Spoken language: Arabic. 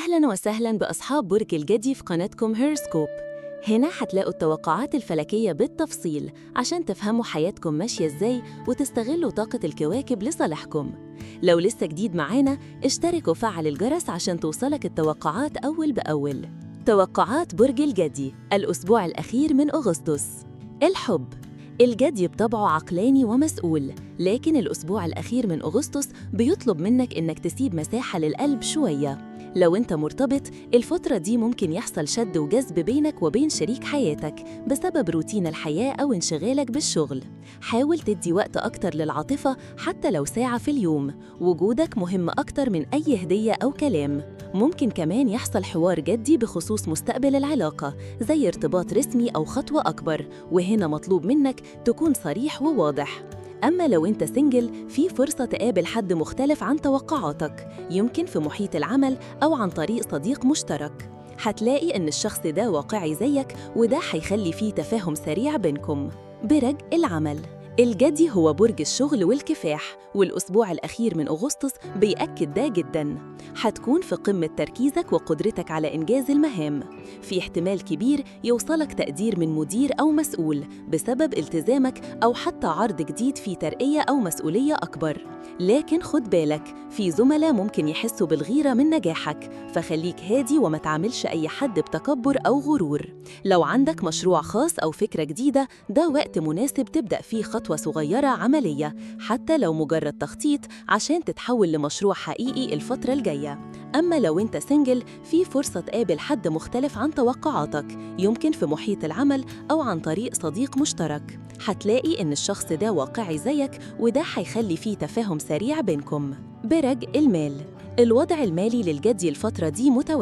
أهلاً وسهلاً بأصحاب برج الجدي في قناتكم هيروسكوب. هنا هتلاقوا التوقعات الفلكية بالتفصيل عشان تفهموا حياتكم ماشية إزاي وتستغلوا طاقة الكواكب لصالحكم. لو لسه جديد معانا اشترك وفعل الجرس عشان توصلك التوقعات أول بأول. توقعات برج الجدي الأسبوع الأخير من أغسطس. الحب. الجدي بطبعه عقلاني ومسؤول، لكن الأسبوع الأخير من أغسطس بيطلب منك إنك تسيب مساحة للقلب شوية. لو أنت مرتبط، الفترة دي ممكن يحصل شد وجذب بينك وبين شريك حياتك بسبب روتين الحياة أو انشغالك بالشغل. حاول تدي وقت أكتر للعاطفة حتى لو ساعة في اليوم، وجودك مهم أكتر من أي هدية أو كلام. ممكن كمان يحصل حوار جدي بخصوص مستقبل العلاقة زي ارتباط رسمي أو خطوة أكبر، وهنا مطلوب منك تكون صريح وواضح. أما لو أنت سنجل، في فرصة تقابل حد مختلف عن توقعاتك، يمكن في محيط العمل أو عن طريق صديق مشترك. هتلاقي إن الشخص ده واقعي زيك، وده هيخلي فيه تفاهم سريع بينكم. برج العمل. الجدي هو برج الشغل والكفاح، والأسبوع الأخير من أغسطس بيأكد ده جداً. هتكون في قمة تركيزك وقدرتك على إنجاز المهام. في احتمال كبير يوصلك تقدير من مدير أو مسؤول بسبب التزامك، أو حتى عرض جديد في ترقية أو مسؤولية أكبر. لكن خد بالك، في زملاء ممكن يحسوا بالغيرة من نجاحك، فخليك هادي وما تعاملش أي حد بتكبر أو غرور. لو عندك مشروع خاص أو فكرة جديدة، ده وقت مناسب تبدأ فيه خطوة صغيرة عملية، حتى لو مجرد تخطيط عشان تتحول لمشروع حقيقي الفترة الجاية. أما لو أنت سنجل، في فرصة تقابل حد مختلف عن توقعاتك، يمكن في محيط العمل أو عن طريق صديق مشترك. هتلاقي إن الشخص ده واقعي زيك، وده هيخلي فيه تفاهم سريع بينكم. برج المال. الوضع المالي للجدي الفترة دي متوازن.